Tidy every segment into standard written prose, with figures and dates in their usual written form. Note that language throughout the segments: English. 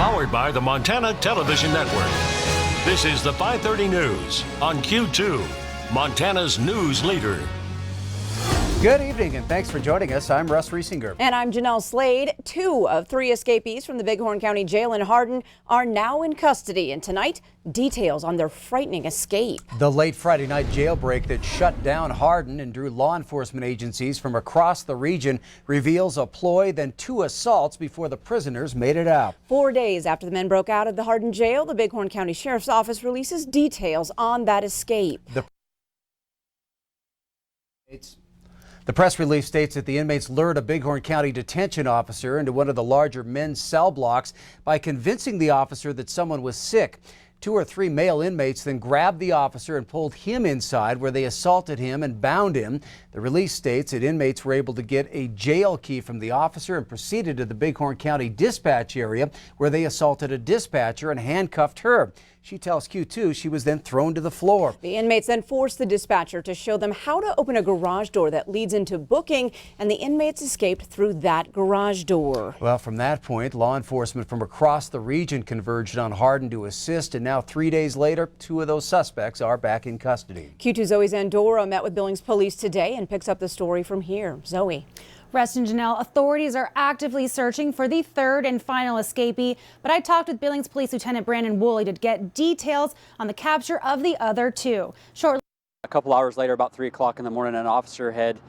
Powered by the Montana Television Network. This is the 530 News on Q2, Montana's news leader. Good evening and thanks for joining us. I'm Russ Riesinger. And I'm Jeanelle Slade. 2 of 3 escapees from the Bighorn County Jail in Hardin are now in custody. And tonight, details on their frightening escape. The late Friday night jailbreak that shut down Hardin and drew law enforcement agencies from across the region reveals a ploy, then 2 assaults before the prisoners made it out. 4 days after the men broke out of the Hardin jail, the Bighorn County Sheriff's Office releases details on that escape. The press release states that the inmates lured a Bighorn County detention officer into one of the larger men's cell blocks by convincing the officer that someone was sick. 2 or 3 male inmates then grabbed the officer and pulled him inside, where they assaulted him and bound him. The release states that inmates were able to get a jail key from the officer and proceeded to the Bighorn County dispatch area, where they assaulted a dispatcher and handcuffed her. She tells Q2 she was then thrown to the floor. The inmates then forced the dispatcher to show them how to open a garage door that leads into booking, and the inmates escaped through that garage door. Well, from that point, law enforcement from across the region converged on Hardin to assist, and now 3 days later, 2 of those suspects are back in custody. Q2 Zoe Zandora met with Billings police today and picks up the story from here. Zoe. Russ and Jeanelle, authorities are actively searching for the 3rd and final escapee, but I talked with Billings Police Lieutenant Brandon Woolley to get details on the capture of the other 2. Shortly, a couple hours later, about 3 o'clock in the morning, an officer had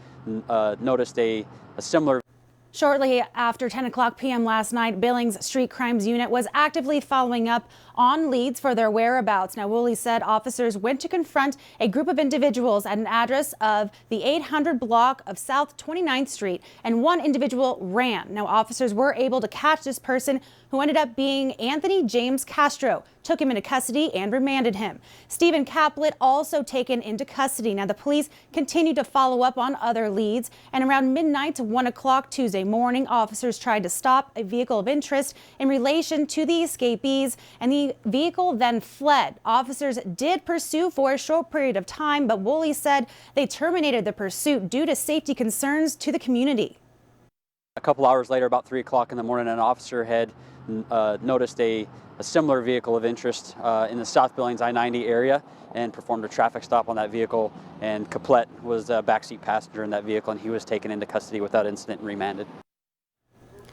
noticed a similar. Shortly after 10 o'clock p.m. last night, Billings Street Crimes Unit was actively following up on leads for their whereabouts. Now, Woolley said officers went to confront a group of individuals at an address of the 800 block of South 29th Street, and one individual ran. Now, officers were able to catch this person, who ended up being Anthony James Castro, took him into custody and remanded him. Stephen Caplet also taken into custody. Now, the police continue to follow up on other leads, and around midnight to 1 o'clock Tuesday morning, officers tried to stop a vehicle of interest in relation to the escapees, and the vehicle then fled. Officers did pursue for a short period of time, but Woolley said they terminated the pursuit due to safety concerns to the community. A couple hours later, about 3 o'clock in the morning, an officer had noticed a similar vehicle of interest in the South Billings I-90 area and performed a traffic stop on that vehicle, and Caplet was a backseat passenger in that vehicle, and he was taken into custody without incident and remanded.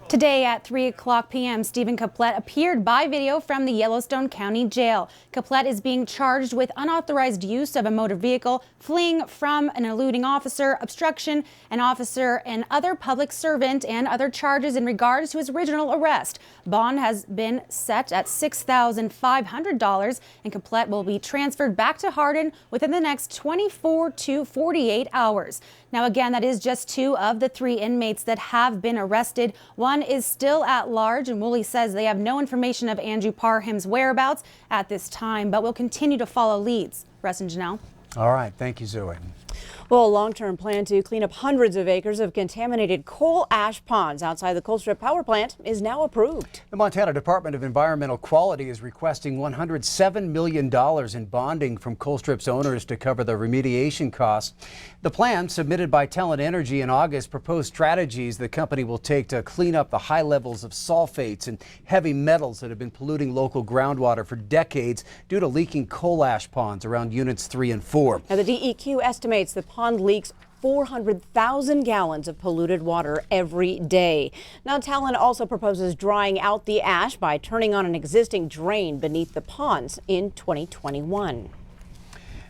Today at 3 o'clock p.m., Stephen Caplet appeared by video from the Yellowstone County Jail. Caplet is being charged with unauthorized use of a motor vehicle, fleeing from an eluding officer, obstruction, an officer, and other public servant, and other charges in regards to his original arrest. Bond has been set at $6,500, and Caplet will be transferred back to Hardin within the next 24 to 48 hours. Now, again, that is just 2 of the 3 inmates that have been arrested. One is still at large, and Woolley says they have no information of Andrew Parham's whereabouts at this time, but will continue to follow leads. Russ and Jeanelle. All right. Thank you, Zoe. Well, a long-term plan to clean up hundreds of acres of contaminated coal ash ponds outside the Colstrip power plant is now approved. The Montana Department of Environmental Quality is requesting $107 million in bonding from Colstrip's owners to cover the remediation costs. The plan, submitted by Talent Energy in August, proposed strategies the company will take to clean up the high levels of sulfates and heavy metals that have been polluting local groundwater for decades due to leaking coal ash ponds around units 3 and 4. Now, the DEQ estimates the pond leaks 400,000 gallons of polluted water every day. Now, Talent also proposes drying out the ash by turning on an existing drain beneath the ponds in 2021.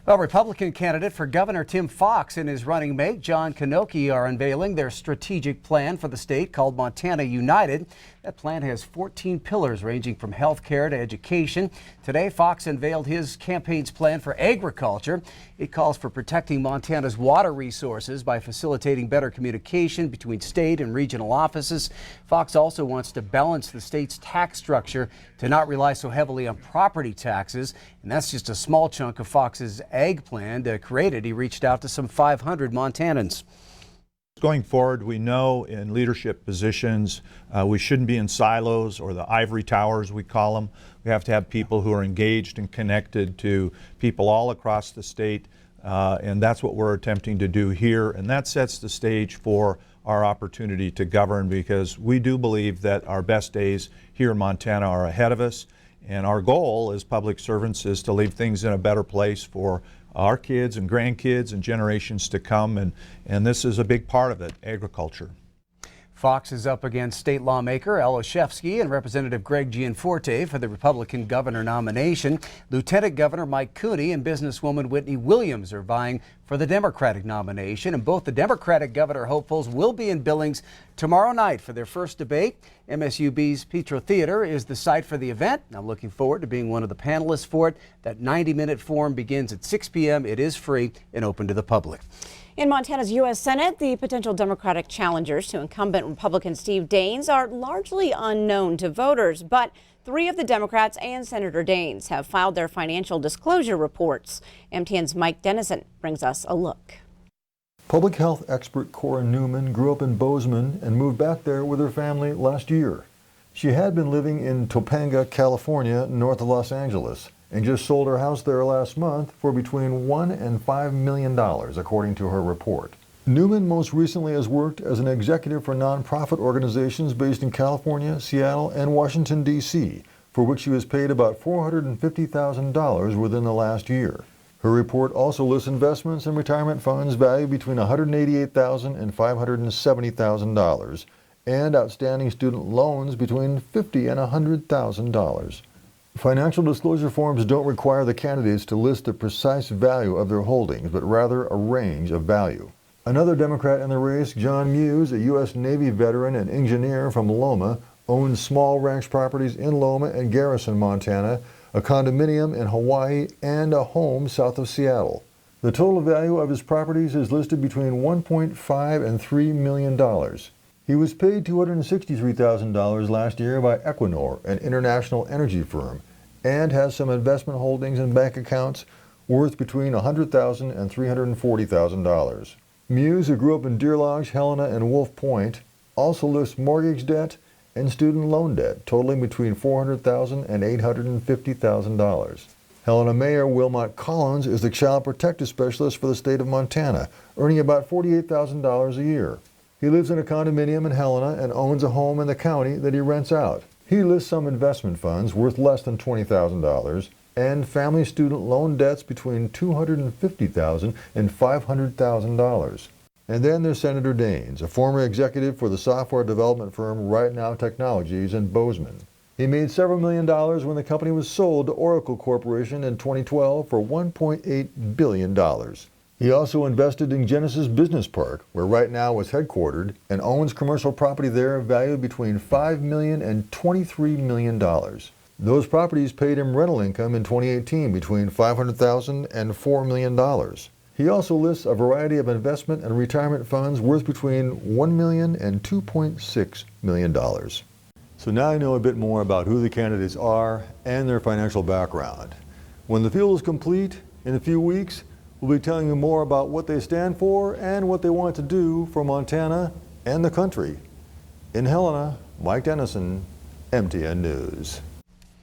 Well, Republican candidate for governor Tim Fox and his running mate John Kanoki are unveiling their strategic plan for the state called Montana United. That plan has 14 pillars ranging from health care to education. Today, Fox unveiled his campaign's plan for agriculture. It calls for protecting Montana's water resources by facilitating better communication between state and regional offices. Fox also wants to balance the state's tax structure to not rely so heavily on property taxes. And that's just a small chunk of Fox's ag plan. To create it, he reached out to some 500 Montanans. Going forward, we know in leadership positions, we shouldn't be in silos or the ivory towers, we call them. We have to have people who are engaged and connected to people all across the state, and that's what we're attempting to do here, and that sets the stage for our opportunity to govern, because we do believe that our best days here in Montana are ahead of us. And our goal as public servants is to leave things in a better place for our kids and grandkids and generations to come. And this is a big part of it, agriculture. Fox is up against state lawmaker Al Olszewski and Representative Greg Gianforte for the Republican governor nomination. Lieutenant Governor Mike Cooney and businesswoman Whitney Williams are vying for the Democratic nomination, and both the Democratic governor hopefuls will be in Billings tomorrow night for their first debate. MSUB's Petro Theater is the site for the event. I'm looking forward to being one of the panelists for it. That 90-minute forum begins at 6 p.m. It is free and open to the public. In Montana's U.S. Senate, the potential Democratic challengers to incumbent Republican Steve Daines are largely unknown to voters, but 3 of the Democrats and Senator Daines have filed their financial disclosure reports. MTN's Mike Dennison brings us a look. Public health expert Cora Newman grew up in Bozeman and moved back there with her family last year. She had been living in Topanga, California, north of Los Angeles, and just sold her house there last month for between $1 and $5 million, according to her report. Newman most recently has worked as an executive for nonprofit organizations based in California, Seattle, and Washington, D.C., for which she was paid about $450,000 within the last year. Her report also lists investments and retirement funds valued between $188,000 and $570,000, and outstanding student loans between $50,000 and $100,000. Financial disclosure forms don't require the candidates to list the precise value of their holdings, but rather a range of value. Another Democrat in the race, John Muse, a U.S. Navy veteran and engineer from Loma, owns small ranch properties in Loma and Garrison, Montana, a condominium in Hawaii, and a home south of Seattle. The total value of his properties is listed between $1.5 and $3 million. He was paid $263,000 last year by Equinor, an international energy firm, and has some investment holdings and bank accounts worth between $100,000 and $340,000. Muse, who grew up in Deer Lodge, Helena, and Wolf Point, also lists mortgage debt and student loan debt totaling between $400,000 and $850,000. Helena Mayor Wilmot Collins is the child protective specialist for the state of Montana, earning about $48,000 a year. He lives in a condominium in Helena and owns a home in the county that he rents out. He lists some investment funds worth less than $20,000 and family student loan debts between $250,000 and $500,000. And then there's Senator Daines, a former executive for the software development firm Right Now Technologies in Bozeman. He made several $million when the company was sold to Oracle Corporation in 2012 for $1.8 billion. He also invested in Genesis Business Park, where Right Now was headquartered, and owns commercial property there valued between $5 million and $23 million. Those properties paid him rental income in 2018 between $500,000 and $4 million. He also lists a variety of investment and retirement funds worth between $1 million and $2.6 million. So now you know a bit more about who the candidates are and their financial background. When the field is complete in a few weeks, we'll be telling you more about what they stand for and what they want to do for Montana and the country. In Helena, Mike Dennison, MTN News.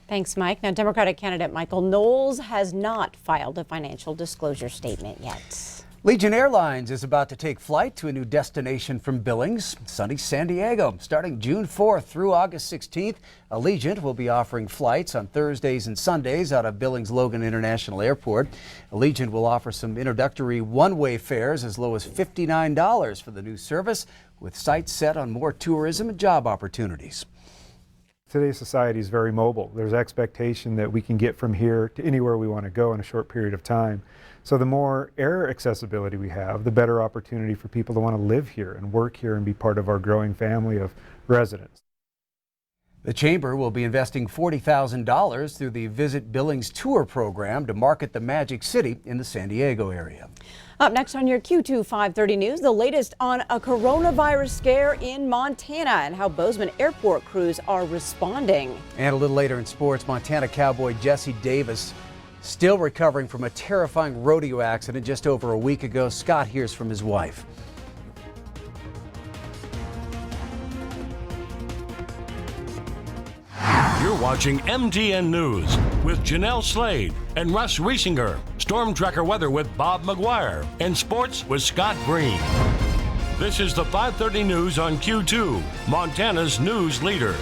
Thanks, Mike. Now, Democratic candidate Michael Knowles has not filed a financial disclosure statement yet. Allegiant Airlines is about to take flight to a new destination from Billings, sunny San Diego. Starting June 4th through August 16th, Allegiant will be offering flights on Thursdays and Sundays out of Billings Logan International Airport. Allegiant will offer some introductory one-way fares as low as $59 for the new service, with sights set on more tourism and job opportunities. Today's society is very mobile. There's expectation that we can get from here to anywhere we want to go in a short period of time. So the more air accessibility we have, the better opportunity for people to want to live here and work here and be part of our growing family of residents. The Chamber will be investing $40,000 through the Visit Billings Tour program to market the Magic City in the San Diego area. Up next on your Q2 530 News, the latest on a coronavirus scare in Montana and how Bozeman airport crews are responding. And a little later in sports, Montana cowboy Jesse Davis still recovering from a terrifying rodeo accident just over a week ago. Scott hears from his wife. You're watching MTN News with Jeanelle Slade and Russ Riesinger. Storm Tracker weather with Bob McGuire. And sports with Scott Green. This is the 530 News on Q2, Montana's news leader.